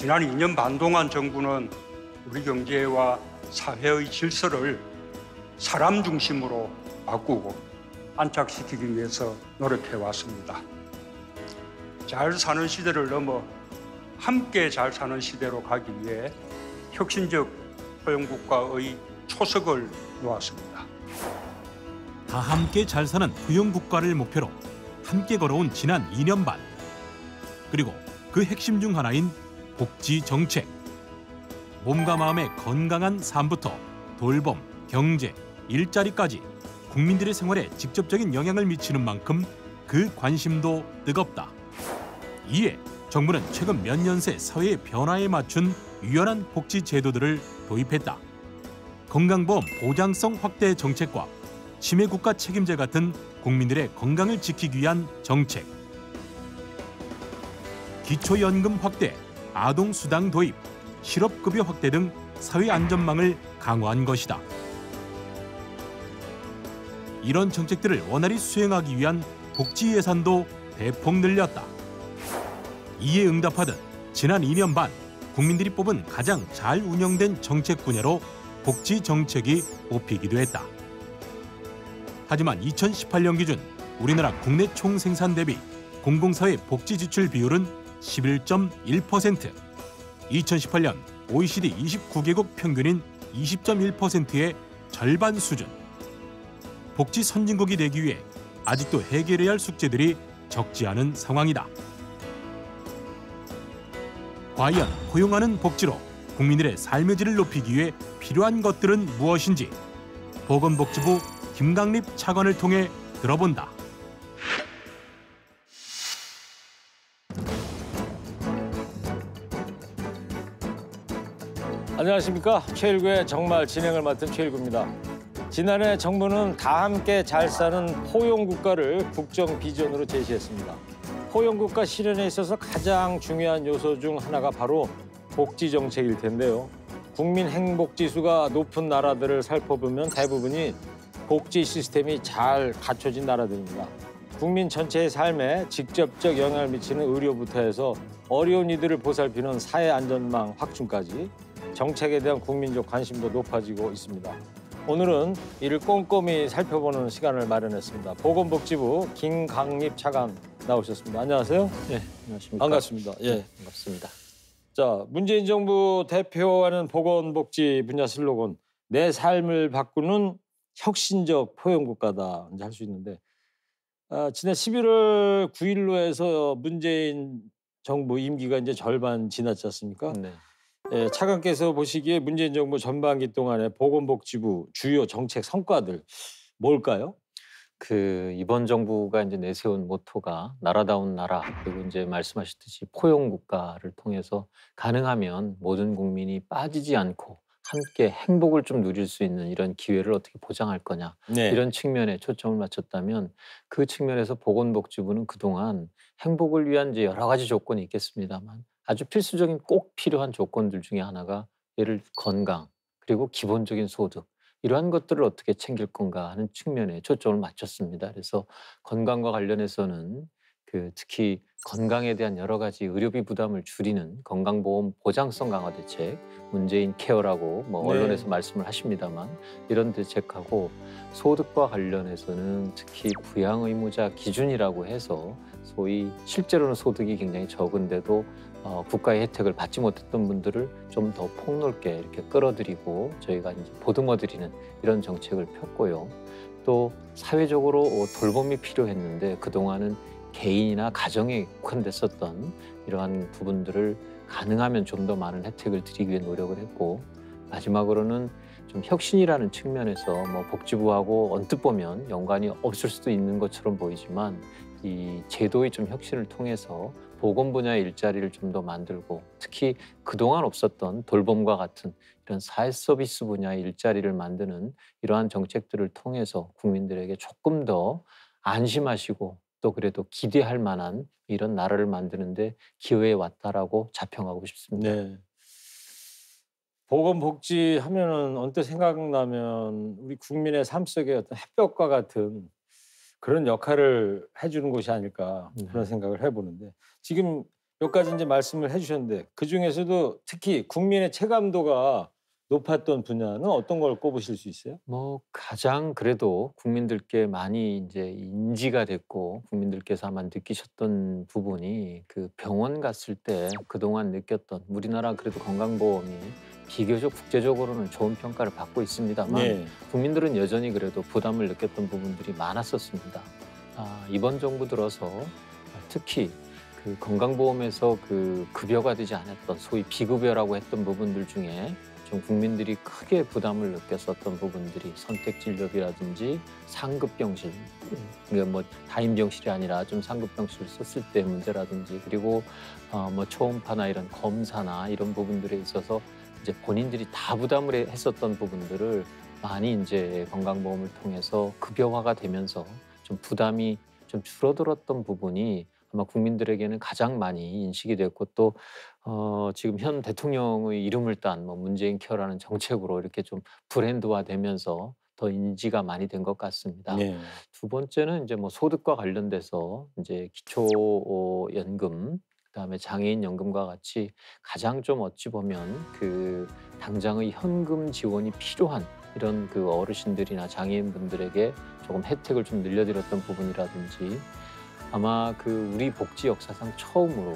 지난 2년 반 동안 정부는 우리 경제와 사회의 질서를 사람 중심으로 바꾸고 안착시키기 위해서 노력해 왔습니다. 잘 사는 시대를 넘어 함께 잘 사는 시대로 가기 위해 혁신적 포용국가의 초석을 놓았습니다. 다 함께 잘 사는 포용국가를 목표로 함께 걸어온 지난 2년 반. 그리고 그 핵심 중 하나인 복지 정책. 몸과 마음의 건강한 삶부터 돌봄, 경제, 일자리까지 국민들의 생활에 직접적인 영향을 미치는 만큼 그 관심도 뜨겁다. 이에 정부는 최근 몇 년 새 사회의 변화에 맞춘 유연한 복지 제도들을 도입했다. 건강보험 보장성 확대 정책과 치매 국가 책임제 같은 국민들의 건강을 지키기 위한 정책. 기초연금 확대, 아동수당 도입, 실업급여 확대 등 사회 안전망을 강화한 것이다. 이런 정책들을 원활히 수행하기 위한 복지 예산도 대폭 늘렸다. 이에 응답하듯 지난 2년 반 국민들이 뽑은 가장 잘 운영된 정책 분야로 복지 정책이 뽑히기도 했다. 하지만 2018년 기준 우리나라 국내 총생산 대비 공공사회 복지 지출 비율은 11.1%, 2018년 OECD 29개국 평균인 20.1%의 절반 수준. 복지 선진국이 되기 위해 아직도 해결해야 할 숙제들이 적지 않은 상황이다. 과연 포용하는 복지로 국민들의 삶의 질을 높이기 위해 필요한 것들은 무엇인지 보건복지부 김강립 차관을 통해 들어본다. 안녕하십니까. 최일구의 정말 진행을 맡은 최일구입니다. 지난해 정부는 다 함께 잘 사는 포용국가를 국정 비전으로 제시했습니다. 포용국가 실현에 있어서 가장 중요한 요소 중 하나가 바로 복지정책일 텐데요. 국민 행복지수가 높은 나라들을 살펴보면 대부분이 복지 시스템이 잘 갖춰진 나라들입니다. 국민 전체의 삶에 직접적 영향을 미치는 의료부터 해서 어려운 이들을 보살피는 사회 안전망 확충까지 정책에 대한 국민적 관심도 높아지고 있습니다. 오늘은 이를 꼼꼼히 살펴보는 시간을 마련했습니다. 보건복지부 김강립 차관 나오셨습니다. 안녕하세요. 네, 안녕하십니까. 반갑습니다. 예, 반갑습니다. 자, 문재인 정부 대표하는 보건복지 분야 슬로건 내 삶을 바꾸는 혁신적 포용국가다 이제 할 수 있는데 지난 11월 9일로 해서 문재인 정부 임기가 이제 절반 지났지 않습니까? 네. 예, 차관께서 보시기에 문재인 정부 전반기 동안의 보건복지부 주요 정책 성과들 뭘까요? 이번 정부가 이제 내세운 모토가 나라다운 나라, 그리고 이제 말씀하셨듯이 포용국가를 통해서 가능하면 모든 국민이 빠지지 않고 함께 행복을 좀 누릴 수 있는 이런 기회를 어떻게 보장할 거냐, 네. 이런 측면에 초점을 맞췄다면 그 측면에서 보건복지부는 그동안 행복을 위한 이제 여러 가지 조건이 있겠습니다만 아주 필수적인 꼭 필요한 조건들 중에 하나가 예를 건강, 그리고 기본적인 소득, 이러한 것들을 어떻게 챙길 건가 하는 측면에 초점을 맞췄습니다. 그래서 건강과 관련해서는 특히 건강에 대한 여러 가지 의료비 부담을 줄이는 건강보험 보장성 강화 대책, 문재인 케어라고 네. 언론에서 말씀을 하십니다만 이런 대책하고 소득과 관련해서는 특히 부양 의무자 기준이라고 해서 소위 실제로는 소득이 굉장히 적은데도 국가의 혜택을 받지 못했던 분들을 좀 더 폭넓게 이렇게 끌어들이고 저희가 이제 보듬어드리는 이런 정책을 폈고요. 또 사회적으로 돌봄이 필요했는데 그동안은 개인이나 가정에 국한됐었던 이러한 부분들을 가능하면 좀 더 많은 혜택을 드리기 위해 노력을 했고, 마지막으로는 좀 혁신이라는 측면에서 복지부하고 언뜻 보면 연관이 없을 수도 있는 것처럼 보이지만 이 제도의 좀 혁신을 통해서 보건 분야의 일자리를 좀 더 만들고 특히 그동안 없었던 돌봄과 같은 이런 사회 서비스 분야의 일자리를 만드는 이러한 정책들을 통해서 국민들에게 조금 더 안심하시고 또 그래도 기대할 만한 이런 나라를 만드는데 기여해 왔다라고 자평하고 싶습니다. 네. 보건복지 하면은 언뜻 생각나면 우리 국민의 삶 속에 어떤 햇볕과 같은 그런 역할을 해주는 곳이 아닐까 그런 생각을 해보는데 지금 몇 가지 이제 말씀을 해주셨는데 그 중에서도 특히 국민의 체감도가 높았던 분야는 어떤 걸 꼽으실 수 있어요? 뭐 가장 그래도 국민들께 많이 이제 인지가 됐고 국민들께서 아마 느끼셨던 부분이 그 병원 갔을 때 그동안 느꼈던 우리나라 그래도 건강보험이 비교적 국제적으로는 좋은 평가를 받고 있습니다만 네. 국민들은 여전히 그래도 부담을 느꼈던 부분들이 많았었습니다. 이번 정부 들어서 특히 그 건강보험에서 그 급여가 되지 않았던 소위 비급여라고 했던 부분들 중에 좀 국민들이 크게 부담을 느꼈었던 부분들이 선택진료비라든지 상급병실, 그러니까 뭐 다인병실이 아니라 좀 상급병실 썼을 때 문제라든지 그리고 뭐 초음파나 이런 검사나 이런 부분들에 있어서 이제 본인들이 다 부담을 했었던 부분들을 많이 이제 건강보험을 통해서 급여화가 되면서 좀 부담이 좀 줄어들었던 부분이 아마 국민들에게는 가장 많이 인식이 됐고 또 지금 현 대통령의 이름을 딴 뭐 문재인 케어라는 정책으로 이렇게 좀 브랜드화되면서 더 인지가 많이 된 것 같습니다. 네. 두 번째는 이제 뭐 소득과 관련돼서 이제 기초연금 그다음에 장애인 연금과 같이 가장 좀 어찌 보면 그 당장의 현금 지원이 필요한 이런 그 어르신들이나 장애인분들에게 조금 혜택을 좀 늘려드렸던 부분이라든지 아마 그 우리 복지 역사상 처음으로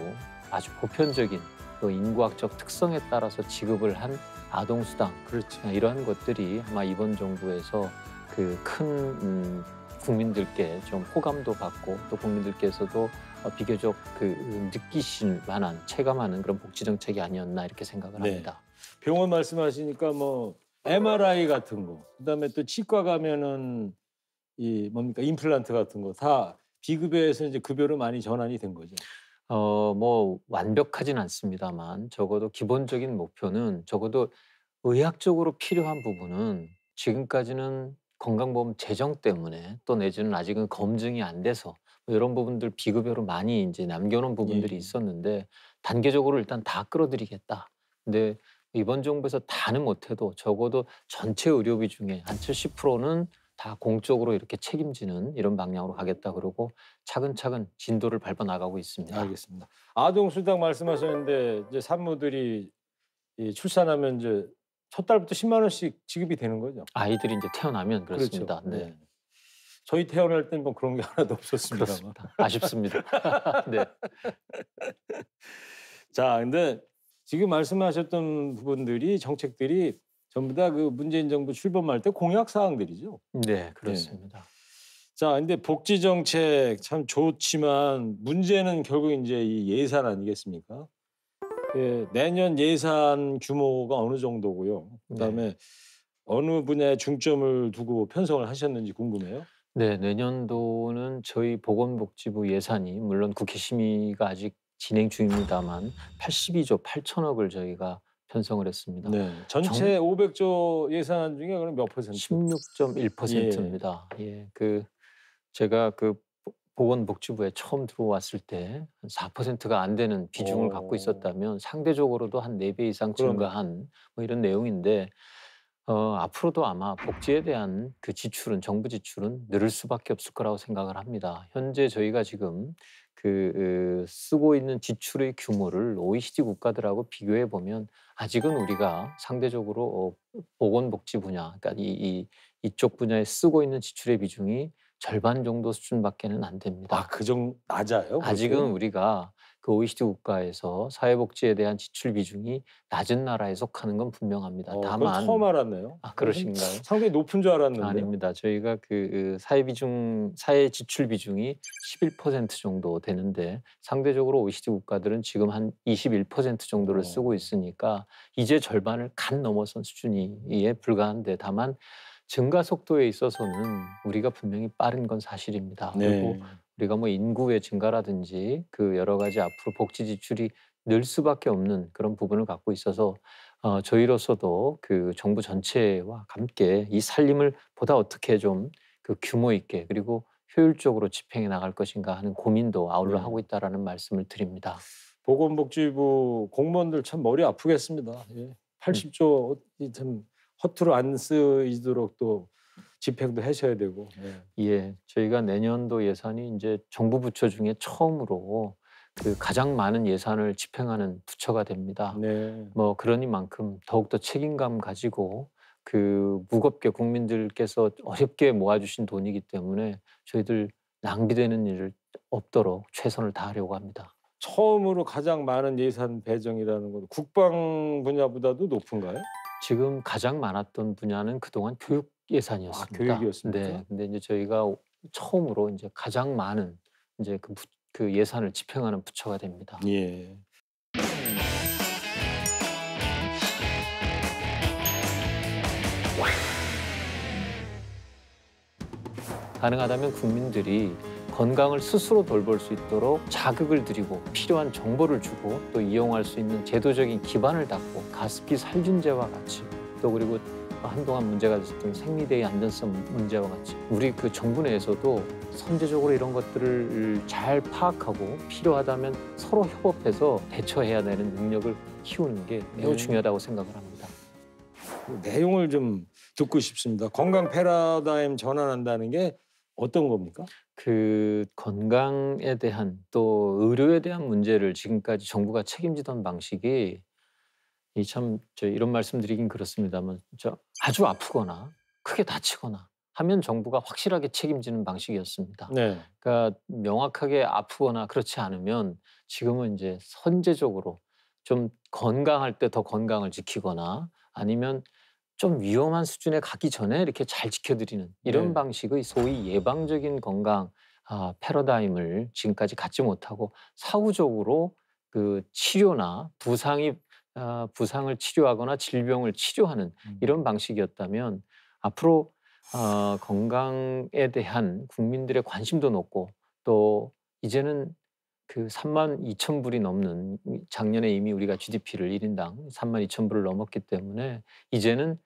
아주 보편적인 그 인구학적 특성에 따라서 지급을 한 아동수당 그렇죠. 이러한 것들이 아마 이번 정부에서 그 큰 국민들께 좀 호감도 받고 또 국민들께서도 비교적 그 느끼실 만한 체감하는 그런 복지 정책이 아니었나 이렇게 생각을 네. 합니다. 병원 말씀하시니까 뭐 MRI 같은 거, 그다음에 또 치과 가면은 이 뭡니까 임플란트 같은 거 다 비급여에서 이제 급여로 많이 전환이 된 거죠. 뭐 완벽하진 않습니다만 적어도 기본적인 목표는 적어도 의학적으로 필요한 부분은 지금까지는 건강보험 재정 때문에 또 내지는 아직은 검증이 안 돼서 뭐 이런 부분들 비급여로 많이 이제 남겨놓은 부분들이 예. 있었는데 단계적으로 일단 다 끌어들이겠다. 근데 이번 정부에서 다는 못해도 적어도 전체 의료비 중에 한 70%는 다 공적으로 이렇게 책임지는 이런 방향으로 가겠다 그러고 차근차근 진도를 밟아 나가고 있습니다. 알겠습니다. 아동 수당 말씀하셨는데 이제 산모들이 이 출산하면 이제 첫 달부터 10만 원씩 지급이 되는 거죠. 아이들이 이제 태어나면 그렇습니다. 그렇죠. 네. 저희 태어날 땐 뭐 그런 게 하나도 없었습니다만. 그렇습니다. 아쉽습니다. 네. 자, 근데 지금 말씀하셨던 부분들이 정책들이 전부 다 그 문재인 정부 출범할 때 공약 사항들이죠. 네, 그렇습니다. 자, 근데 복지 정책 참 좋지만 문제는 결국 이제 이 예산 아니겠습니까? 예, 내년 예산 규모가 어느 정도고요. 그다음에 어느 분야에 중점을 두고 편성을 하셨는지 궁금해요. 네, 내년도는 저희 보건복지부 예산이 물론 국회 심의가 아직 진행 중입니다만 82조 8천억을 저희가 편성을 했습니다. 네. 전체 500조 예산 중에 그럼 몇 퍼센트? 16.1%입니다. 예, 그 제가 그 보건복지부에 처음 들어왔을 때 한 4%가 안 되는 비중을 갖고 있었다면 상대적으로도 한 4배 이상 증가한 뭐 이런 내용인데 앞으로도 아마 복지에 대한 그 지출은 정부 지출은 늘을 수밖에 없을 거라고 생각을 합니다. 현재 저희가 지금 쓰고 있는 지출의 규모를 OECD 국가들하고 비교해 보면 아직은 우리가 상대적으로 보건복지 분야, 그러니까 이쪽 분야에 쓰고 있는 지출의 비중이 절반 정도 수준밖에는 안 됩니다. 아, 그 정도 낮아요? 아직은 그렇게? 우리가 그 OECD 국가에서 사회복지에 대한 지출 비중이 낮은 나라에 속하는 건 분명합니다. 그건 다만 처음 알았네요. 그러신가요? 상당히 높은 줄 알았는데. 아닙니다. 저희가 사회 지출 비중이 11% 정도 되는데 상대적으로 OECD 국가들은 지금 한 21% 정도를 쓰고 있으니까 이제 절반을 간 넘어선 수준이에 불과한데 다만 증가 속도에 있어서는 우리가 분명히 빠른 건 사실입니다. 그리고 네. 우리가 뭐 인구의 증가라든지 그 여러 가지 앞으로 복지 지출이 늘 수밖에 없는 그런 부분을 갖고 있어서 저희로서도 그 정부 전체와 함께 이 살림을 보다 어떻게 좀 그 규모 있게 그리고 효율적으로 집행해 나갈 것인가 하는 고민도 아울러 하고 있다라는 말씀을 드립니다. 보건복지부 공무원들 참 머리 아프겠습니다. 예. 80조 참 허투루 안 쓰이도록 또 집행도 하셔야 되고. 예. 예, 저희가 내년도 예산이 이제 정부 부처 중에 처음으로 그 가장 많은 예산을 집행하는 부처가 됩니다. 네. 뭐 그러니만큼 더욱더 책임감 가지고 그 무겁게 국민들께서 어렵게 모아주신 돈이기 때문에 저희들 낭비되는 일을 없도록 최선을 다하려고 합니다. 처음으로 가장 많은 예산 배정이라는 건 국방 분야보다도 높은가요? 지금 가장 많았던 분야는 그동안 교육 예산이었습니다. 교육이었습니까? 네, 근데 이제 저희가 처음으로 이제 가장 많은 이제 그 예산을 집행하는 부처가 됩니다. 예. 가능하다면 국민들이 건강을 스스로 돌볼 수 있도록 자극을 드리고 필요한 정보를 주고 또 이용할 수 있는 제도적인 기반을 닦고 가습기 살균제와 같이 또 그리고 한동안 문제가 됐었던 생리대의 안전성 문제와 같이 우리 그 정부 내에서도 선제적으로 이런 것들을 잘 파악하고 필요하다면 서로 협업해서 대처해야 되는 능력을 키우는 게 매우 중요하다고 생각을 합니다. 내용을 좀 듣고 싶습니다. 건강 패러다임 전환한다는 게 어떤 겁니까? 그 건강에 대한 또 의료에 대한 문제를 지금까지 정부가 책임지던 방식이 저 이런 말씀드리긴 그렇습니다만 아주 아프거나 크게 다치거나 하면 정부가 확실하게 책임지는 방식이었습니다. 네. 그러니까 명확하게 아프거나 그렇지 않으면 지금은 이제 선제적으로 좀 건강할 때 더 건강을 지키거나 아니면 좀 위험한 수준에 가기 전에 이렇게 잘 지켜드리는 이런 네. 방식의 소위 예방적인 건강 패러다임을 지금까지 갖지 못하고 사후적으로 그 치료나 부상을 치료하거나 질병을 치료하는 이런 방식이었다면 앞으로 건강에 대한 국민들의 관심도 높고 또 이제는 그 32,000불이 넘는 작년에 이미 우리가 GDP를 1인당 32,000불을 넘었기 때문에 이제는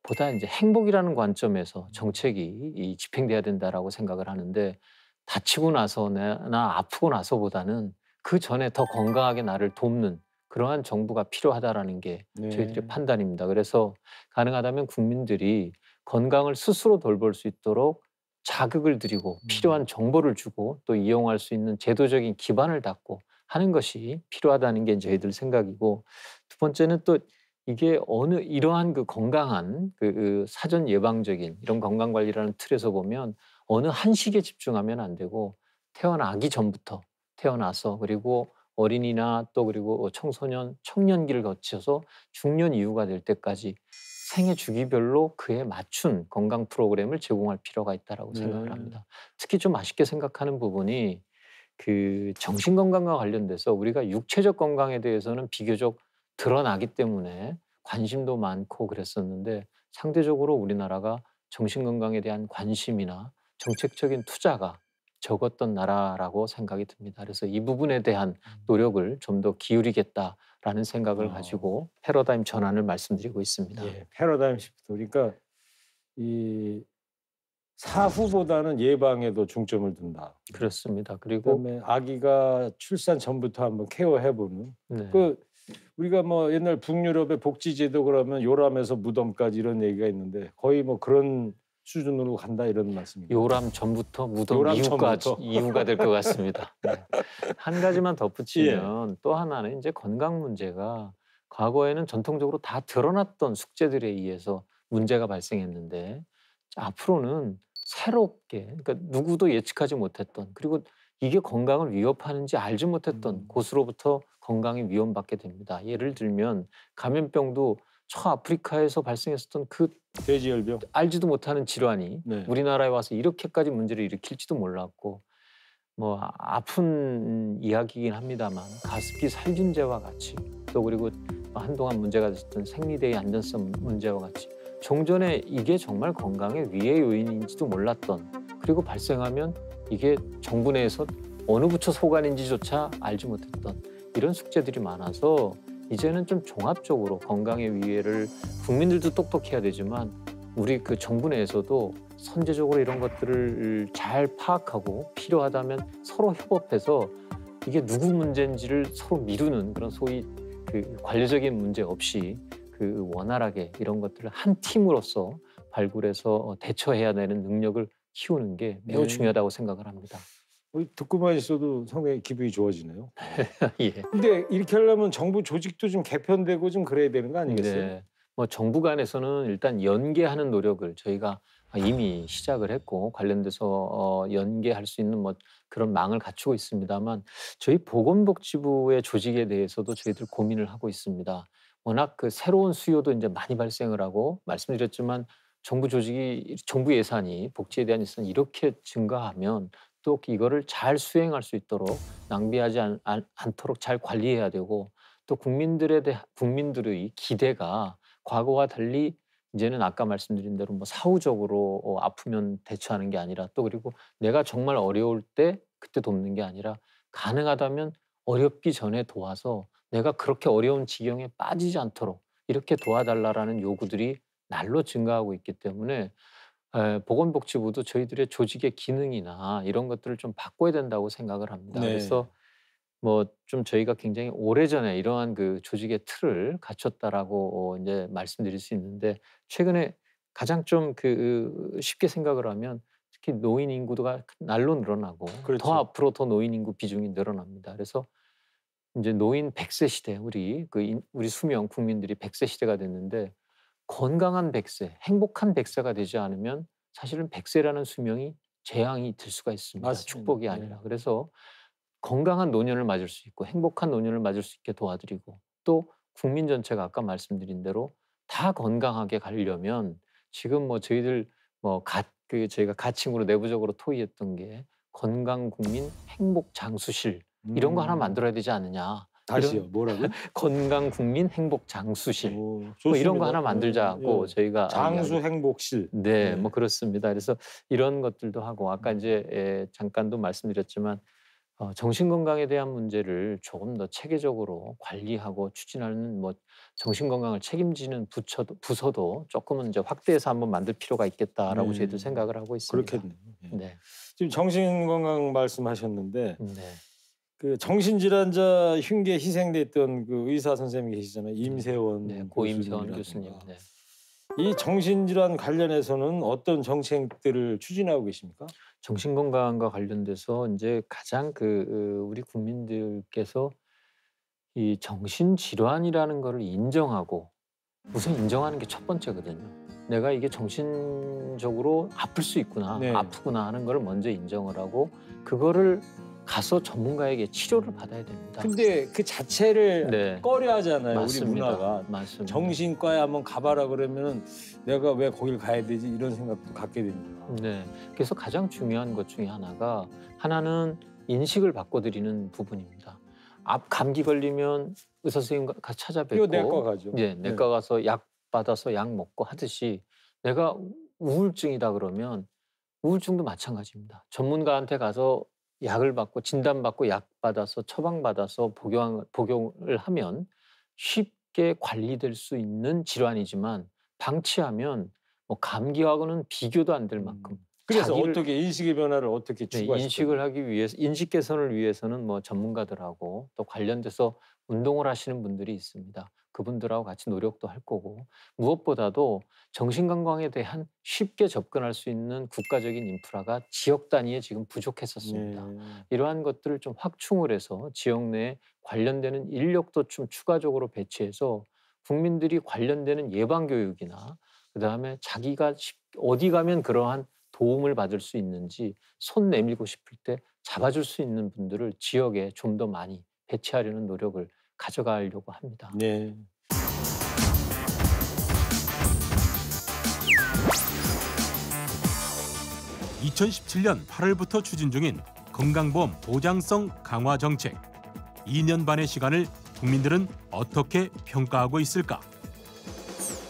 보다 이제 행복이라는 관점에서 정책이 집행돼야 된다라고 생각을 하는데 다치고 나서나 아프고 나서보다는 그 전에 더 건강하게 나를 돕는 그러한 정부가 필요하다라는 게 저희들의 판단입니다. 그래서 가능하다면 국민들이 건강을 스스로 돌볼 수 있도록 자극을 드리고 필요한 정보를 주고 또 이용할 수 있는 제도적인 기반을 닦고 하는 것이 필요하다는 게 저희들 생각이고 두 번째는 또 이게 이러한 그 건강한 그 사전 예방적인 이런 건강 관리라는 틀에서 보면 어느 한식에 집중하면 안 되고 태어나기 전부터 태어나서 그리고 어린이나 또 그리고 청소년, 청년기를 거쳐서 중년 이후가 될 때까지 생애 주기별로 그에 맞춘 건강 프로그램을 제공할 필요가 있다라고 생각을 합니다. 특히 좀 아쉽게 생각하는 부분이 그 정신 건강과 관련돼서 우리가 육체적 건강에 대해서는 비교적 드러나기 때문에 관심도 많고 그랬었는데 상대적으로 우리나라가 정신 건강에 대한 관심이나 정책적인 투자가 적었던 나라라고 생각이 듭니다. 그래서 이 부분에 대한 노력을 좀 더 기울이겠다라는 생각을 가지고 패러다임 전환을 말씀드리고 있습니다. 예, 패러다임 시프트. 그러니까 이 사후보다는 예방에도 중점을 둔다. 그렇습니다. 그리고 그다음에 아기가 출산 전부터 한번 케어해보는. 네. 그 우리가 뭐 옛날 북유럽의 복지제도 그러면 요람에서 무덤까지 이런 얘기가 있는데 거의 뭐 그런 수준으로 간다 이런 말씀입니다. 요람 전부터 무덤 요람 이후가 될 것 같습니다. 네. 한 가지만 덧붙이면 또 하나는 이제 건강 문제가 과거에는 전통적으로 다 드러났던 숙제들에 의해서 문제가 발생했는데 앞으로는 새롭게 그러니까 누구도 예측하지 못했던 그리고 이게 건강을 위협하는지 알지 못했던 곳으로부터 건강이 위험받게 됩니다. 예를 들면 감염병도 저 아프리카에서 발생했었던 그 돼지열병 알지도 못하는 질환이 우리나라에 와서 이렇게까지 문제를 일으킬지도 몰랐고 뭐 아픈 이야기이긴 합니다만 가습기 살균제와 같이 또 그리고 한동안 문제가 됐었던 생리대의 안전성 문제와 같이 종전에 이게 정말 건강의 위해 요인인지도 몰랐던 그리고 발생하면 이게 정부 내에서 어느 부처 소관인지조차 알지 못했던 이런 숙제들이 많아서 이제는 좀 종합적으로 건강의 위해를 국민들도 똑똑해야 되지만 우리 그 정부 내에서도 선제적으로 이런 것들을 잘 파악하고 필요하다면 서로 협업해서 이게 누구 문제인지를 서로 미루는 그런 소위 그 관료적인 문제 없이 그 원활하게 이런 것들을 한 팀으로서 발굴해서 대처해야 되는 능력을 키우는 게 매우 중요하다고 생각을 합니다. 듣고만 있어도 상당히 기분이 좋아지네요. 예. 근데 이렇게 하려면 정부 조직도 좀 개편되고 좀 그래야 되는 거 아니겠어요? 네. 뭐 정부 간에서는 일단 연계하는 노력을 저희가 이미 시작을 했고 관련돼서 연계할 수 있는 뭐 그런 망을 갖추고 있습니다만 저희 보건복지부의 조직에 대해서도 저희들 고민을 하고 있습니다. 워낙 그 새로운 수요도 이제 많이 발생을 하고 말씀드렸지만 정부 예산이 복지에 대한 예산이 이렇게 증가하면 또 이거를 잘 수행할 수 있도록 낭비하지 않도록 잘 관리해야 되고 또 국민들의 기대가 과거와 달리 이제는 아까 말씀드린 대로 뭐 사후적으로 아프면 대처하는 게 아니라 또 그리고 내가 정말 어려울 때 그때 돕는 게 아니라 가능하다면 어렵기 전에 도와서 내가 그렇게 어려운 지경에 빠지지 않도록 이렇게 도와달라라는 요구들이 날로 증가하고 있기 때문에 보건복지부도 저희들의 조직의 기능이나 이런 것들을 좀 바꿔야 된다고 생각을 합니다. 네. 그래서 뭐 좀 저희가 굉장히 오래전에 이러한 그 조직의 틀을 갖췄다라고 이제 말씀드릴 수 있는데 최근에 가장 좀 그 쉽게 생각을 하면 특히 노인 인구가 날로 늘어나고 그렇죠. 더 앞으로 더 노인 인구 비중이 늘어납니다. 그래서 이제 노인 100세 시대 우리 수명 국민들이 100세 시대가 됐는데 건강한 100세, 행복한 100세가 되지 않으면 사실은 100세라는 수명이 재앙이 될 수가 있습니다. 맞습니다. 축복이 아니라. 그래서 건강한 노년을 맞을 수 있고 행복한 노년을 맞을 수 있게 도와드리고 또 국민 전체가 아까 말씀드린 대로 다 건강하게 가려면 지금 뭐 저희들 저희가 가칭으로 내부적으로 토의했던 게 건강 국민 행복 장수실 이런 거 하나 만들어야 되지 않느냐. 다시요. 뭐라고요? 건강 국민 행복 장수실 오, 뭐 이런 거 좋습니다. 하나 만들자고 예. 저희가 장수 행복실. 네, 뭐 그렇습니다. 그래서 이런 것들도 하고 아까 이제 잠깐도 말씀드렸지만 정신건강에 대한 문제를 조금 더 체계적으로 관리하고 추진하는 뭐 정신건강을 책임지는 부서도 조금은 이제 확대해서 한번 만들 필요가 있겠다라고 네. 저희도 생각을 하고 있습니다. 그렇겠네요. 예. 네, 지금 정신건강 말씀하셨는데 네, 그 정신질환자 흉기에 희생됐던 그 의사 선생님이 계시잖아요. 임세원 네, 고임세원 교수님이라든가. 교수님. 네. 이 정신질환 관련해서는 어떤 정책들을 추진하고 계십니까? 정신건강과 관련돼서 이제 가장 우리 국민들께서 이 정신질환이라는 거를 인정하고 우선 인정하는 게 첫 번째거든요. 내가 이게 정신적으로 아플 수 있구나, 네. 아프구나 하는 걸 먼저 인정을 하고 그거를 가서 전문가에게 치료를 받아야 됩니다. 근데 그 자체를 네, 꺼려하잖아요. 맞습니다. 우리 문화가. 맞습니다. 정신과에 한번 가봐라 그러면은 내가 왜 거길 가야 되지 이런 생각도 갖게 됩니다. 네, 그래서 가장 중요한 것 중에 하나는 인식을 바꿔드리는 부분입니다. 감기 걸리면 의사 선생님 가서 찾아뵙고 이거 내과 가죠. 네, 내과 가서 약 받아서 약 먹고 하듯이 내가 우울증이다 그러면 우울증도 마찬가지입니다. 전문가한테 가서 약을 받고 진단받고 약 받아서 처방받아서 복용을 하면 쉽게 관리될 수 있는 질환이지만 방치하면 뭐 감기하고는 비교도 안 될 만큼 그래서 자기를- 어떻게 인식의 변화를 어떻게 네, 추구하실 인식을 하기 위해서 인식 개선을 위해서는 뭐 전문가들하고 또 관련돼서 운동을 하시는 분들이 있습니다. 그분들하고 같이 노력도 할 거고 무엇보다도 정신건강에 대한 쉽게 접근할 수 있는 국가적인 인프라가 지역 단위에 지금 부족했었습니다. 네. 이러한 것들을 좀 확충을 해서 지역 내에 관련되는 인력도 좀 추가적으로 배치해서 국민들이 관련되는 예방 교육이나 그다음에 자기가 어디 가면 그러한 도움을 받을 수 있는지 손 내밀고 싶을 때 잡아줄 수 있는 분들을 지역에 좀 더 많이 배치하려는 노력을 가져가려고 합니다. 네. (2017년 8월부터) 추진 중인 건강보험 보장성 강화 정책. 2년 반의 시간을 국민들은 어떻게 평가하고 있을까?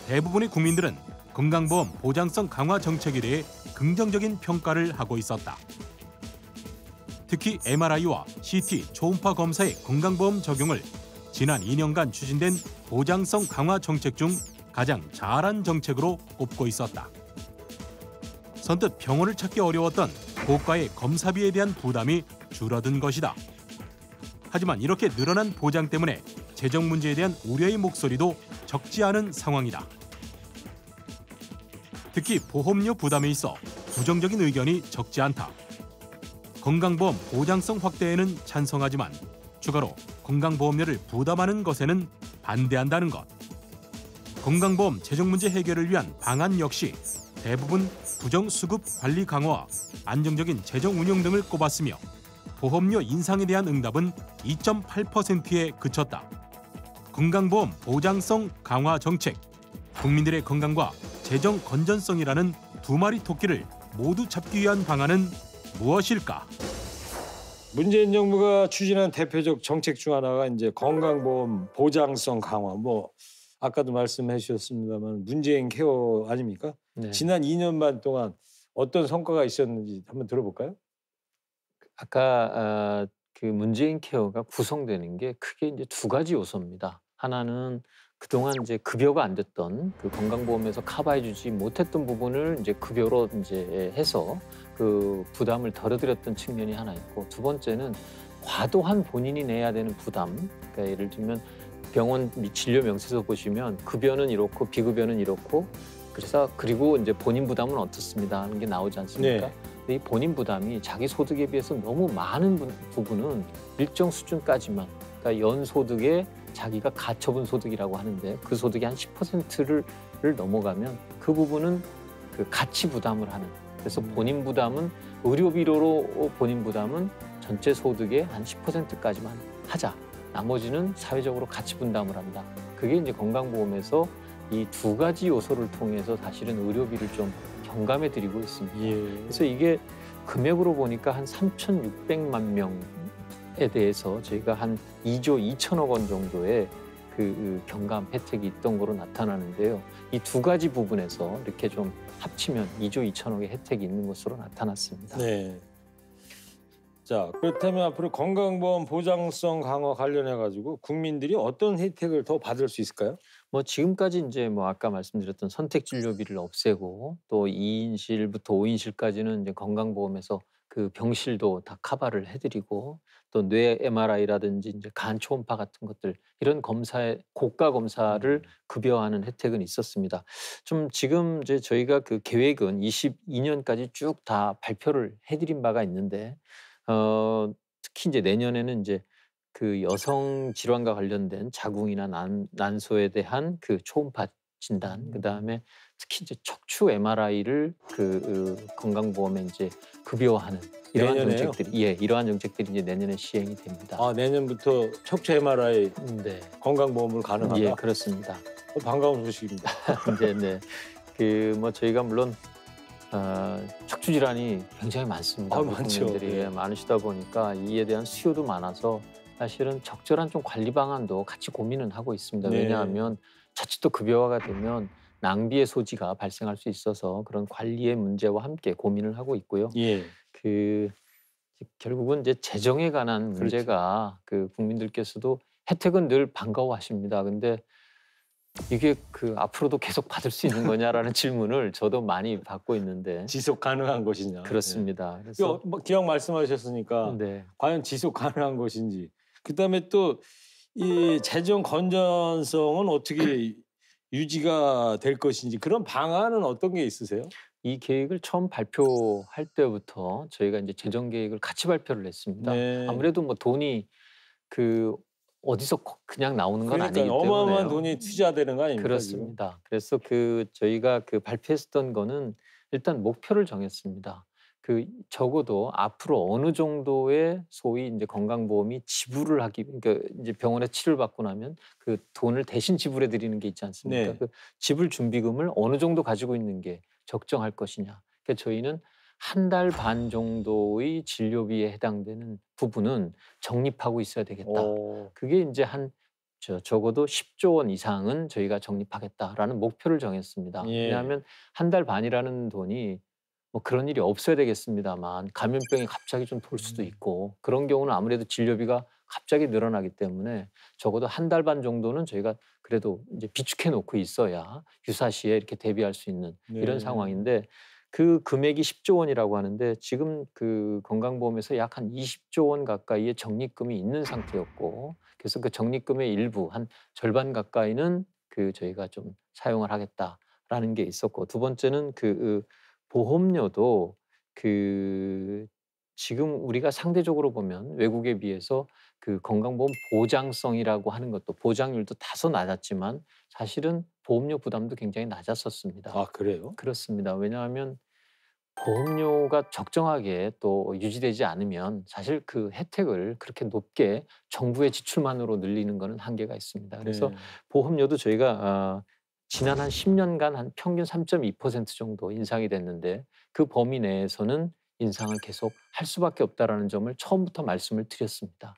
대부분의 국민들은 건강보험 보장성 강화 정책에 대해 긍정적인 평가를 하고 있었다. 특히 MRI와 CT 초음파 검사의 건강보험 적용을 지난 2년간 추진된 보장성 강화 정책 중 가장 잘한 정책으로 꼽고 있었다. 선뜻 병원을 찾기 어려웠던 고가의 검사비에 대한 부담이 줄어든 것이다. 하지만 이렇게 늘어난 보장 때문에 재정 문제에 대한 우려의 목소리도 적지 않은 상황이다. 특히 보험료 부담에 있어 부정적인 의견이 적지 않다. 건강보험 보장성 확대에는 찬성하지만 추가로 건강보험료를 부담하는 것에는 반대한다는 것. 건강보험 재정 문제 해결을 위한 방안 역시 대부분 부정수급 관리 강화와 안정적인 재정 운영 등을 꼽았으며 보험료 인상에 대한 응답은 2.8%에 그쳤다. 건강보험 보장성 강화 정책, 국민들의 건강과 재정 건전성이라는 두 마리 토끼를 모두 잡기 위한 방안은 무엇일까? 문재인 정부가 추진한 대표적 정책 중 하나가 이제 건강보험 보장성 강화. 뭐 아까도 말씀해 주셨습니다만 문재인 케어 아닙니까? 네. 지난 2년 반 동안 어떤 성과가 있었는지 한번 들어볼까요? 아까 그 문재인 케어가 구성되는 게 크게 이제 두 가지 요소입니다. 하나는 그동안 이제 급여가 안 됐던 그 건강보험에서 커버해주지 못했던 부분을 이제 급여로 이제 해서 그 부담을 덜어드렸던 측면이 하나 있고, 두 번째는 과도한 본인이 내야 되는 부담. 그러니까 예를 들면 병원 진료 명세서 보시면 급여는 이렇고 비급여는 이렇고, 그래서 그리고 이제 본인 부담은 어떻습니다 하는 게 나오지 않습니까? 네. 근데 이 본인 부담이 자기 소득에 비해서 너무 많은 부분은 일정 수준까지만, 그러니까 연소득에 자기가 가처분 소득이라고 하는데 그 소득이 한 10%를 넘어가면 그 부분은 그 가치 부담을 하는. 그래서 본인 부담은 의료비로로 본인 부담은 전체 소득의 한 10%까지만 하자. 나머지는 사회적으로 가치 분담을 한다. 그게 이제 건강보험에서 이 두 가지 요소를 통해서 사실은 의료비를 좀 경감해 드리고 있습니다. 예. 그래서 이게 금액으로 보니까 한 3,600만 명에 대해서 저희가 한 2조 2천억 원 정도의 그 경감 혜택이 있던 거로 나타나는데요. 이 두 가지 부분에서 이렇게 좀 합치면 2조 2천억의 혜택이 있는 것으로 나타났습니다. 네. 자, 그렇다면 앞으로 건강보험 보장성 강화 관련해 가지고 국민들이 어떤 혜택을 더 받을 수 있을까요? 뭐 지금까지 이제 뭐 아까 말씀드렸던 선택 진료비를 없애고 또 2인실부터 5인실까지는 이제 건강보험에서 그 병실도 다 커버를 해드리고, 또 뇌 MRI라든지 이제 간 초음파 같은 것들 이런 검사에 고가 검사를 급여하는 혜택은 있었습니다. 좀 지금 이제 저희가 그 계획은 22년까지 쭉 다 발표를 해드린 바가 있는데, 특히 이제 내년에는 이제 그 여성 질환과 관련된 자궁이나 난소에 대한 그 초음파 진단, 그다음에 특히 이제 척추 MRI를 건강보험에 이제 급여하는 이러한 내년에요? 정책들이, 예, 이러한 정책들이 이제 내년에 시행이 됩니다. 아, 내년부터 척추 MRI 네, 건강보험으로 가능하다. 예, 그렇습니다. 반가운 소식입니다. 이제 네, 그 뭐 저희가 물론 척추 질환이 굉장히 많습니다. 아, 우리 많죠. 국민들이 네. 많으시다 보니까 이에 대한 수요도 많아서 사실은 적절한 좀 관리 방안도 같이 고민은 하고 있습니다. 네. 왜냐하면 자칫 또 급여화가 되면 낭비의 소지가 발생할 수 있어서 그런 관리의 문제와 함께 고민을 하고 있고요. 예. 그 결국은 이제 재정에 관한 그렇죠. 문제가 그 국민들께서도 혜택은 늘 반가워하십니다. 근데 이게 그 앞으로도 계속 받을 수 있는 거냐라는 질문을 저도 많이 받고 있는데, 지속 가능한 것이냐. 그렇습니다. 네. 그래서 뭐 기왕 말씀하셨으니까 네. 과연 지속 가능한 것인지. 그다음에 또 이 재정 건전성은 어떻게 유지가 될 것인지, 그런 방안은 어떤 게 있으세요? 이 계획을 처음 발표할 때부터 저희가 이제 재정 계획을 같이 발표를 했습니다. 네. 아무래도 뭐 돈이 그 어디서 그냥 나오는 건 그러니까 아니기 때문에 어마어마한 돈이 투자되는 거 아닙니까? 그렇습니다. 그래서 그 저희가 그 발표했던 거는 일단 목표를 정했습니다. 그 적어도 앞으로 어느 정도의 소위 이제 건강보험이 지불을 하기, 그러니까 이제 병원에 치료를 받고 나면 그 돈을 대신 지불해 드리는 게 있지 않습니까? 네. 그 지불 준비금을 어느 정도 가지고 있는 게 적정할 것이냐. 그러니까 저희는 한 달 반 정도의 진료비에 해당되는 부분은 적립하고 있어야 되겠다. 그게 이제 적어도 10조 원 이상은 저희가 적립하겠다라는 목표를 정했습니다. 예. 왜냐하면 한 달 반이라는 돈이 뭐 그런 일이 없어야 되겠습니다만 감염병이 갑자기 좀 돌 수도 있고, 그런 경우는 아무래도 진료비가 갑자기 늘어나기 때문에 적어도 한 달 반 정도는 저희가 그래도 이제 비축해 놓고 있어야 유사시에 이렇게 대비할 수 있는 이런 네. 상황인데, 그 금액이 10조 원이라고 하는데 지금 그 건강보험에서 약 한 20조 원 가까이의 적립금이 있는 상태였고, 그래서 그 적립금의 일부 한 절반 가까이는 그 저희가 좀 사용을 하겠다라는 게 있었고, 두 번째는 그 보험료도 그 지금 우리가 상대적으로 보면 외국에 비해서 그 건강보험 보장성이라고 하는 것도 보장률도 다소 낮았지만 사실은 보험료 부담도 굉장히 낮았었습니다. 아, 그래요? 그렇습니다. 왜냐하면 보험료가 적정하게 또 유지되지 않으면 사실 그 혜택을 그렇게 높게 정부의 지출만으로 늘리는 것은 한계가 있습니다. 그래서 네. 보험료도 저희가 지난 한 10년간 한 평균 3.2% 정도 인상이 됐는데 그 범위 내에서는 인상을 계속 할 수밖에 없다라는 점을 처음부터 말씀을 드렸습니다.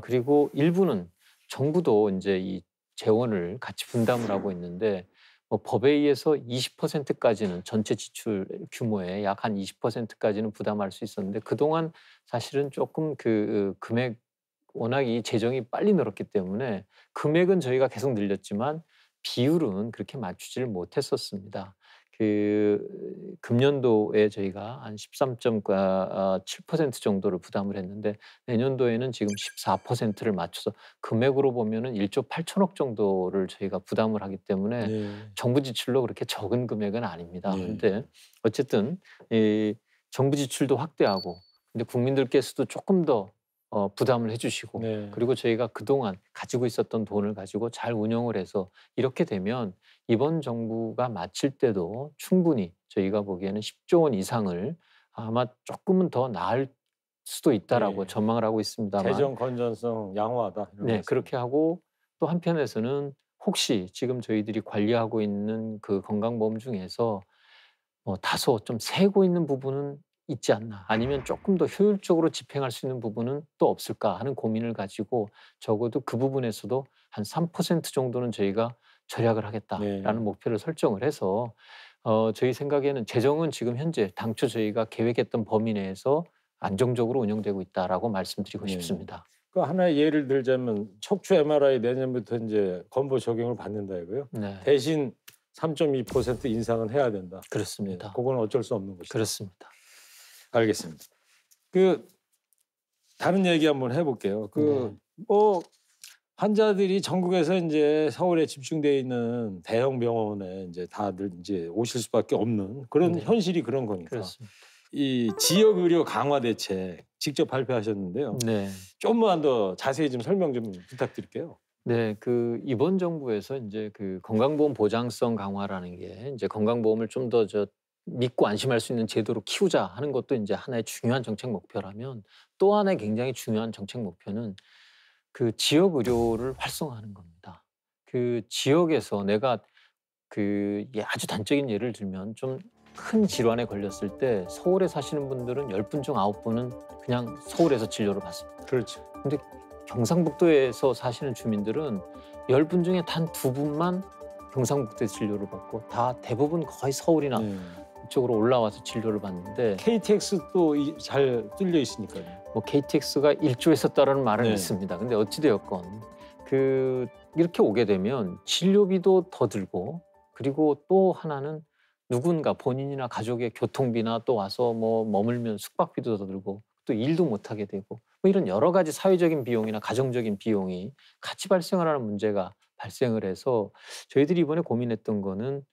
그리고 일부는 정부도 이제 이 재원을 같이 분담을 하고 있는데 뭐 법에 의해서 20%까지는 전체 지출 규모의 약 한 20%까지는 부담할 수 있었는데 그동안 사실은 조금 그 금액 워낙 이 재정이 빨리 늘었기 때문에 금액은 저희가 계속 늘렸지만 비율은 그렇게 맞추지를 못했었습니다. 그 금년도에 저희가 한 13.7% 정도를 부담을 했는데 내년도에는 지금 14%를 맞춰서 금액으로 보면은 1조 8천억 정도를 저희가 부담을 하기 때문에 네. 정부 지출로 그렇게 적은 금액은 아닙니다. 네. 그런데 어쨌든 이 정부 지출도 확대하고 근데 국민들께서도 조금 더 부담을 해주시고 네. 그리고 저희가 그동안 가지고 있었던 돈을 가지고 잘 운영을 해서 이렇게 되면 이번 정부가 마칠 때도 충분히 저희가 보기에는 10조 원 이상을 아마 조금은 더 나을 수도 있다라고 네. 전망을 하고 있습니다만 재정 건전성 양호하다. 이런 네, 말씀. 그렇게 하고 또 한편에서는 혹시 지금 저희들이 관리하고 있는 그 건강보험 중에서 다소 좀 새고 있는 부분은 있지 않나 아니면 조금 더 효율적으로 집행할 수 있는 부분은 또 없을까 하는 고민을 가지고 적어도 그 부분에서도 한 3% 정도는 저희가 절약을 하겠다라는 네. 목표를 설정을 해서 저희 생각에는 재정은 지금 현재 당초 저희가 계획했던 범위 내에서 안정적으로 운영되고 있다라고 말씀드리고 네. 싶습니다. 그 하나의 예를 들자면 척추 MRI 내년부터 이제 건보 적용을 받는다 이거요. 네, 대신 3.2% 인상은 해야 된다. 그렇습니다. 그건 어쩔 수 없는 것이다. 그렇습니다. 알겠습니다. 그 다른 얘기 한번 해볼게요. 그 뭐 환자들이 전국에서 이제 서울에 집중돼 있는 대형 병원에 이제 다들 이제 오실 수밖에 없는 그런 네. 현실이 그런 거니까. 그렇습니다. 이 지역 의료 강화 대책 직접 발표하셨는데요. 네. 좀만 더 자세히 좀 설명 좀 부탁드릴게요. 네, 그 이번 정부에서 이제 그 건강보험 보장성 강화라는 게 이제 건강보험을 좀 더 믿고 안심할 수 있는 제도로 키우자 하는 것도 이제 하나의 중요한 정책 목표라면 또 하나의 굉장히 중요한 정책 목표는 그 지역 의료를 활성화하는 겁니다. 그 지역에서 내가 아주 단적인 예를 들면 좀 큰 질환에 걸렸을 때 서울에 사시는 분들은 10분 중 9분은 그냥 서울에서 진료를 받습니다. 그렇죠. 근데 경상북도에서 사시는 주민들은 10분 중에 단 2분만 경상북도에 진료를 받고 다 대부분 거의 서울이나 네. 이쪽으로 올라와서 진료를 받는데 KTX도 잘 뚫려 있으니까요. 뭐 KTX가 일조했었다라는 말은 네. 있습니다. 근데 어찌되었건 이렇게 오게 되면 진료비도 더 들고 그리고 또 하나는 누군가 본인이나 가족의 교통비나 또 와서 뭐 머물면 숙박비도 더 들고 또 일도 못 하게 되고 뭐 이런 여러 가지 사회적인 비용이나 가정적인 비용이 같이 발생을 하는 문제가 발생을 해서 저희들이 이번에 고민했던 거는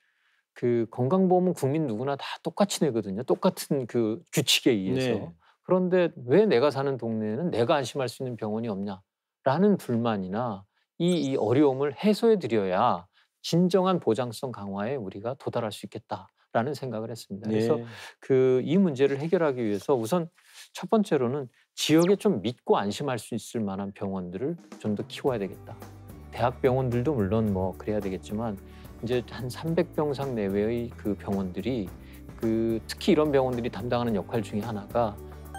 그 건강보험은 국민 누구나 다 똑같이 내거든요. 똑같은 그 규칙에 의해서. 네. 그런데 왜 내가 사는 동네에는 내가 안심할 수 있는 병원이 없냐라는 불만이나 이 어려움을 해소해 드려야 진정한 보장성 강화에 우리가 도달할 수 있겠다라는 생각을 했습니다. 그래서 네. 이 문제를 해결하기 위해서 우선 첫 번째로는 지역에 좀 믿고 안심할 수 있을 만한 병원들을 좀 더 키워야 되겠다. 대학병원들도 물론 뭐 그래야 되겠지만 이제 한 300병상 내외의 그 병원들이 특히 이런 병원들이 담당하는 역할 중에 하나가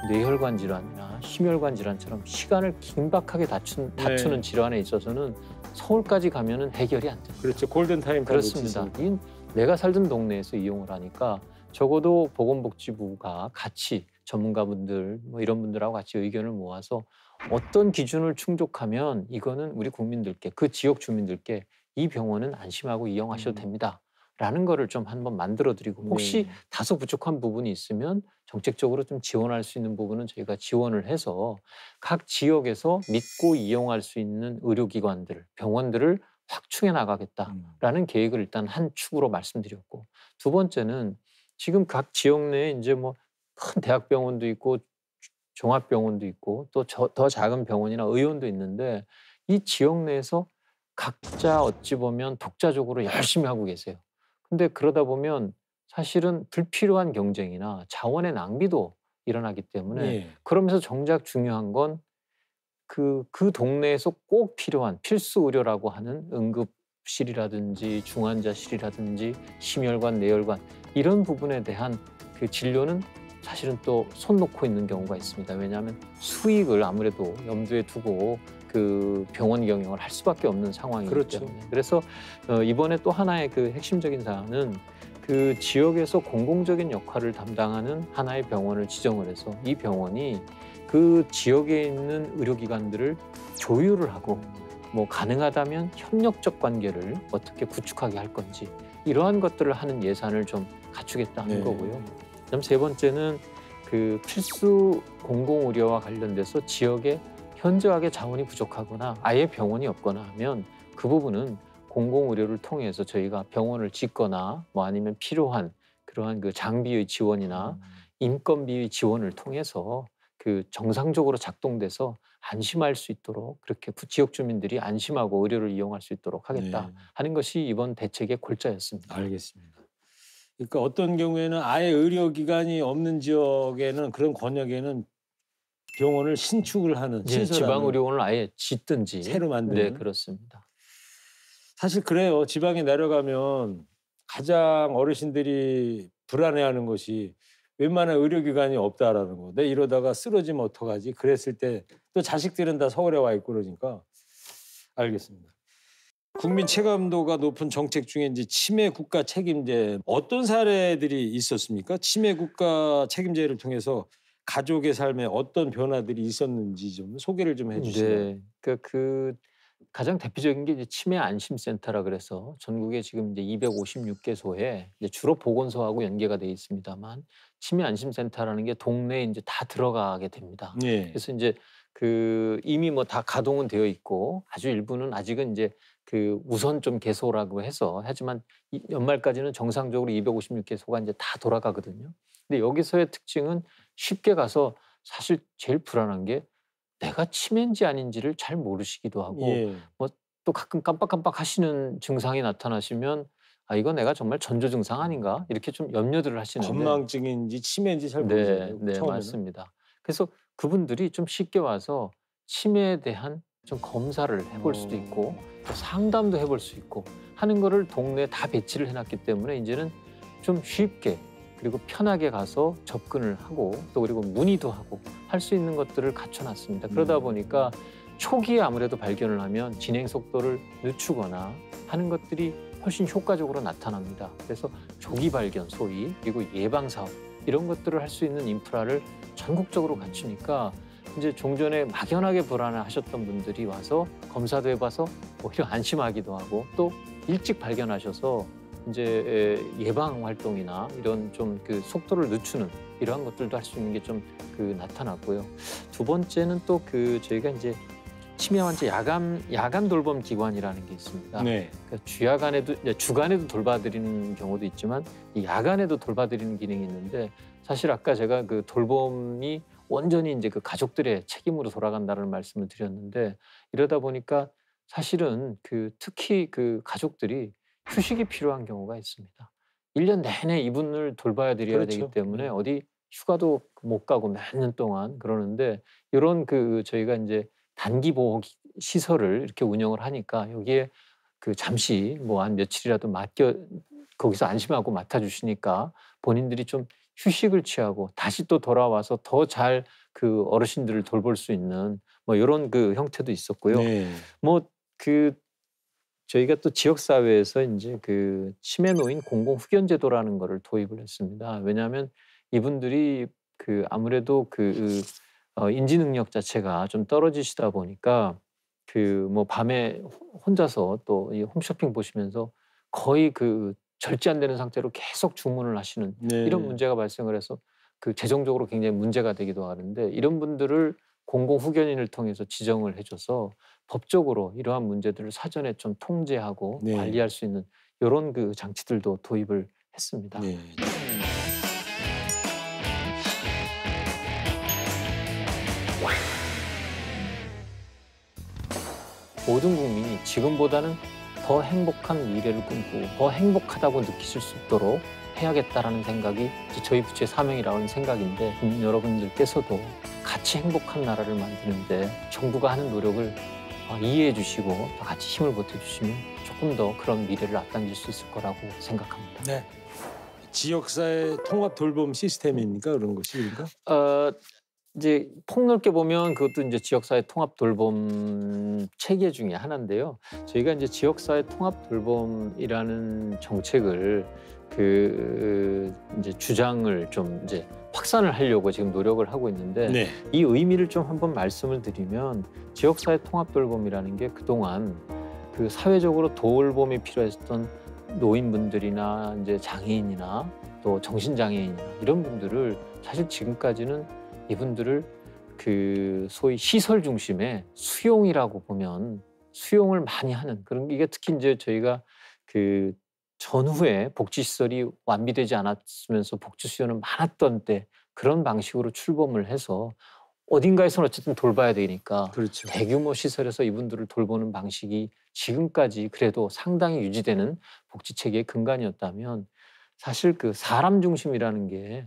뇌혈관 질환이나 심혈관 질환처럼 시간을 긴박하게 다투는 질환에 있어서는 서울까지 가면은 해결이 안 됩니다. 그렇죠. 골든타임 그렇습니다. 이 내가 살던 동네에서 이용을 하니까 적어도 보건복지부가 같이 전문가분들 뭐 이런 분들하고 같이 의견을 모아서 어떤 기준을 충족하면 이거는 우리 국민들께 그 지역 주민들께 이 병원은 안심하고 이용하셔도 됩니다라는 거를 좀 한번 만들어드리고 혹시 다소 부족한 부분이 있으면 정책적으로 좀 지원할 수 있는 부분은 저희가 지원을 해서 각 지역에서 믿고 이용할 수 있는 의료기관들, 병원들을 확충해 나가겠다라는 계획을 일단 한 축으로 말씀드렸고 두 번째는 지금 각 지역 내에 이제 뭐 큰 대학병원도 있고 종합병원도 있고 또 더 작은 병원이나 의원도 있는데 이 지역 내에서 각자 어찌 보면 독자적으로 열심히 하고 계세요. 근데 그러다 보면 사실은 불필요한 경쟁이나 자원의 낭비도 일어나기 때문에 예. 그러면서 정작 중요한 건 그 동네에서 꼭 필요한 필수 의료라고 하는 응급실이라든지 중환자실이라든지 심혈관, 내혈관 이런 부분에 대한 그 진료는 사실은 또 손 놓고 있는 경우가 있습니다. 왜냐하면 수익을 아무래도 염두에 두고 그 병원 경영을 할 수밖에 없는 상황이기 그렇죠. 때문에 그래서 이번에 또 하나의 그 핵심적인 사안은 그 지역에서 공공적인 역할을 담당하는 하나의 병원을 지정을 해서 이 병원이 그 지역에 있는 의료기관들을 조율을 하고 뭐 가능하다면 협력적 관계를 어떻게 구축하게 할 건지 이러한 것들을 하는 예산을 좀 갖추겠다는 네. 거고요. 그다음 세 번째는 그 필수 공공의료와 관련돼서 지역에 현저하게 자원이 부족하거나 아예 병원이 없거나 하면 그 부분은 공공의료를 통해서 저희가 병원을 짓거나 뭐 아니면 필요한 그러한 그 장비의 지원이나 인건비의 지원을 통해서 그 정상적으로 작동돼서 안심할 수 있도록 그렇게 지역 주민들이 안심하고 의료를 이용할 수 있도록 하겠다 네. 하는 것이 이번 대책의 골자였습니다. 알겠습니다. 그러니까 어떤 경우에는 아예 의료기관이 없는 지역에는 그런 권역에는 병원을 신축을 하는 예, 신설하는 지방의료원을 아예 짓든지 새로 만드는. 네, 그렇습니다. 사실 그래요. 지방에 내려가면 가장 어르신들이 불안해하는 것이 웬만한 의료기관이 없다라는 거. 내 이러다가 쓰러지면 어떡하지? 그랬을 때 또 자식들은 다 서울에 와 있고 그러니까 알겠습니다. 국민 체감도가 높은 정책 중에 이제 치매 국가 책임제 어떤 사례들이 있었습니까? 치매 국가 책임제를 통해서 가족의 삶에 어떤 변화들이 있었는지 좀 소개를 좀 해주시면. 네, 그 가장 대표적인 게 이제 치매 안심센터라 그래서 전국에 지금 이제 256개소에 이제 주로 보건소하고 연계가 돼 있습니다만 치매 안심센터라는 게 동네에 이제 다 들어가게 됩니다. 예. 그래서 이제 그 이미 뭐 다 가동은 되어 있고 아주 일부는 아직은 이제 그 우선 좀 개소라고 해서 하지만 연말까지는 정상적으로 256개소가 이제 다 돌아가거든요. 근데 여기서의 특징은 쉽게 가서 사실 제일 불안한 게 내가 치매인지 아닌지를 잘 모르시기도 하고 예. 뭐 또 가끔 깜빡깜빡 하시는 증상이 나타나시면 아 이거 내가 정말 전조 증상 아닌가 이렇게 좀 염려들을 하시는데 건망증인지 치매인지 잘 네, 모르잖아요. 네 처음에는. 맞습니다. 그래서 그분들이 좀 쉽게 와서 치매에 대한 좀 검사를 해볼 수도 있고 또 상담도 해볼 수 있고 하는 거를 동네에 다 배치를 해놨기 때문에 이제는 좀 쉽게 그리고 편하게 가서 접근을 하고 또 그리고 문의도 하고 할 수 있는 것들을 갖춰놨습니다. 그러다 보니까 초기에 아무래도 발견을 하면 진행 속도를 늦추거나 하는 것들이 훨씬 효과적으로 나타납니다. 그래서 조기 발견 소위 그리고 예방 사업 이런 것들을 할 수 있는 인프라를 전국적으로 갖추니까 이제 종전에 막연하게 불안해하셨던 분들이 와서 검사도 해봐서 오히려 안심하기도 하고 또 일찍 발견하셔서 이제 예방 활동이나 이런 좀 그 속도를 늦추는 이러한 것들도 할 수 있는 게 좀 그 나타났고요. 두 번째는 또 그 저희가 이제 치매 환자 야간 돌봄 기관이라는 게 있습니다. 네. 그러니까 주간에도 돌봐드리는 경우도 있지만 이 야간에도 돌봐드리는 기능이 있는데 사실 아까 제가 그 돌봄이 온전히 이제 그 가족들의 책임으로 돌아간다는 말씀을 드렸는데 이러다 보니까 사실은 그 특히 그 가족들이 휴식이 필요한 경우가 있습니다. 1년 내내 이분을 돌봐야 드려야 그렇죠. 되기 때문에 어디 휴가도 못 가고 몇 년 동안 그러는데 이런 그 저희가 이제 단기 보호 시설을 이렇게 운영을 하니까 여기에 그 잠시 뭐 한 며칠이라도 거기서 안심하고 맡아주시니까 본인들이 좀 휴식을 취하고 다시 또 돌아와서 더 잘 그 어르신들을 돌볼 수 있는 뭐 이런 그 형태도 있었고요. 네. 뭐 그 저희가 또 지역 사회에서 이제 그 치매 노인 공공 후견 제도라는 거를 도입을 했습니다. 왜냐하면 이분들이 그 아무래도 인지 능력 자체가 좀 떨어지시다 보니까 그 뭐 밤에 혼자서 또 이 홈쇼핑 보시면서 거의 그 절제 안 되는 상태로 계속 주문을 하시는 네. 이런 문제가 발생을 해서 그 재정적으로 굉장히 문제가 되기도 하는데 이런 분들을 공공 후견인을 통해서 지정을 해줘서 법적으로 이러한 문제들을 사전에 좀 통제하고 네. 관리할 수 있는 이런 그 장치들도 도입을 했습니다. 네. 모든 국민이 지금보다는 더 행복한 미래를 꿈꾸고 더 행복하다고 느끼실 수 있도록 해야겠다라는 생각이 이제 저희 부처의 사명이라는 생각인데, 국민 여러분들께서도 같이 행복한 나라를 만드는데 정부가 하는 노력을 이해해 주시고 또 같이 힘을 보태주시면 조금 더 그런 미래를 앞당길 수 있을 거라고 생각합니다. 네. 지역사회 통합 돌봄 시스템입니까? 그런 것이 그런가? 이제 폭넓게 보면 그것도 이제 지역사회 통합 돌봄 체계 중에 하나인데요. 저희가 이제 지역사회 통합 돌봄이라는 정책을 이제 주장을 좀 이제 확산을 하려고 지금 노력을 하고 있는데, 네. 이 의미를 좀 한번 말씀을 드리면, 지역사회 통합 돌봄이라는 게 그동안 그 사회적으로 돌봄이 필요했던 노인분들이나 이제 장애인이나 또 정신장애인이나 이런 분들을 사실 지금까지는 이분들을 그 소위 시설 중심의 수용이라고 보면 수용을 많이 하는 그런, 이게 특히 이제 저희가 그 전후에 복지시설이 완비되지 않았으면서 복지 수요는 많았던 때 그런 방식으로 출범을 해서 어딘가에서는 어쨌든 돌봐야 되니까 그렇죠. 대규모 시설에서 이분들을 돌보는 방식이 지금까지 그래도 상당히 유지되는 복지체계의 근간이었다면, 사실 그 사람 중심이라는 게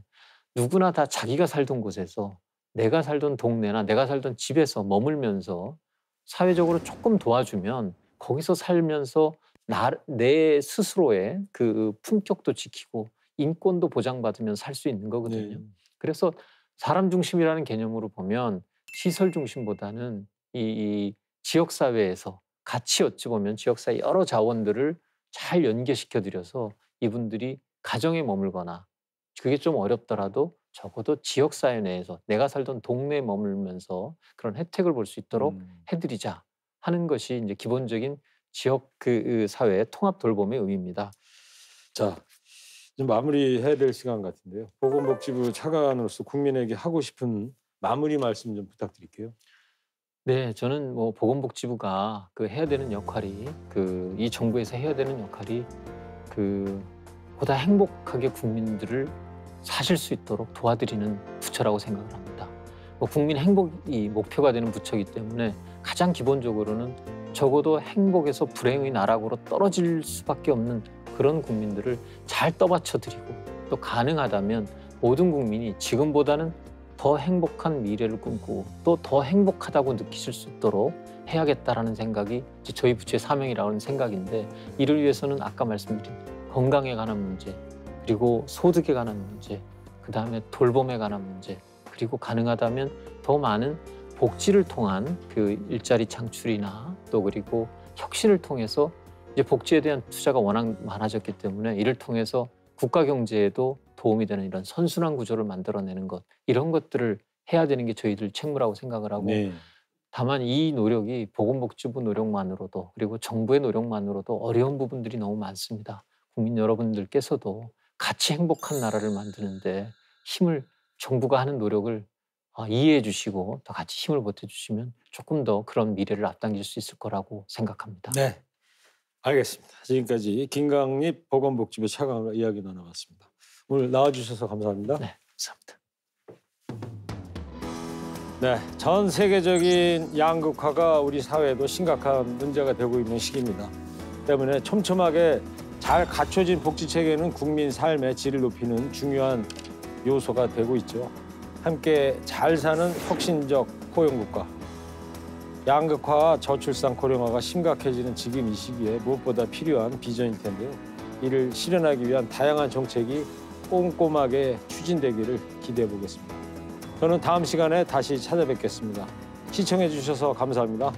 누구나 다 자기가 살던 곳에서, 내가 살던 동네나 내가 살던 집에서 머물면서 사회적으로 조금 도와주면 거기서 살면서 내 스스로의 그 품격도 지키고 인권도 보장받으면 살 수 있는 거거든요. 네. 그래서 사람 중심이라는 개념으로 보면 시설 중심보다는 이 지역사회에서 같이 어찌 보면 지역사회 여러 자원들을 잘 연계시켜 드려서 이분들이 가정에 머물거나 그게 좀 어렵더라도 적어도 지역사회 내에서 내가 살던 동네에 머물면서 그런 혜택을 볼 수 있도록 해드리자 하는 것이 이제 기본적인 지역 그 사회 통합 돌봄의 의미입니다. 자, 좀 마무리해야 될 시간 같은데요. 보건복지부 차관으로서 국민에게 하고 싶은 마무리 말씀 좀 부탁드릴게요. 네, 저는 뭐 보건복지부가 그 해야 되는 역할이 이 정부에서 해야 되는 역할이 보다 행복하게 국민들을 사실 수 있도록 도와드리는 부처라고 생각을 합니다. 뭐 국민 행복이 목표가 되는 부처이기 때문에 가장 기본적으로는 적어도 행복에서 불행의 나락으로 떨어질 수밖에 없는 그런 국민들을 잘 떠받쳐드리고, 또 가능하다면 모든 국민이 지금보다는 더 행복한 미래를 꿈꾸고 또 더 행복하다고 느끼실 수 있도록 해야겠다라는 생각이 이제 저희 부처의 사명이라는 생각인데, 이를 위해서는 아까 말씀드린 건강에 관한 문제, 그리고 소득에 관한 문제, 그다음에 돌봄에 관한 문제, 그리고 가능하다면 더 많은 복지를 통한 그 일자리 창출이나 또 그리고 혁신을 통해서 이제 복지에 대한 투자가 워낙 많아졌기 때문에 이를 통해서 국가 경제에도 도움이 되는 이런 선순환 구조를 만들어내는 것, 이런 것들을 해야 되는 게 저희들 책무라고 생각을 하고, 네. 다만 이 노력이 보건복지부 노력만으로도 그리고 정부의 노력만으로도 어려운 부분들이 너무 많습니다. 국민 여러분들께서도 같이 행복한 나라를 만드는데 정부가 하는 노력을 이해해 주시고 또 같이 힘을 보태주시면 조금 더 그런 미래를 앞당길 수 있을 거라고 생각합니다. 네, 알겠습니다. 지금까지 김강립 보건복지부 차관과 이야기 나눠봤습니다. 오늘 나와주셔서 감사합니다. 네, 감사합니다. 네, 전 세계적인 양극화가 우리 사회에도 심각한 문제가 되고 있는 시기입니다. 때문에 촘촘하게 잘 갖춰진 복지체계는 국민 삶의 질을 높이는 중요한 요소가 되고 있죠. 함께 잘 사는 혁신적 포용국가. 양극화와 저출산 고령화가 심각해지는 지금 이 시기에 무엇보다 필요한 비전일 텐데요. 이를 실현하기 위한 다양한 정책이 꼼꼼하게 추진되기를 기대해 보겠습니다. 저는 다음 시간에 다시 찾아뵙겠습니다. 시청해 주셔서 감사합니다.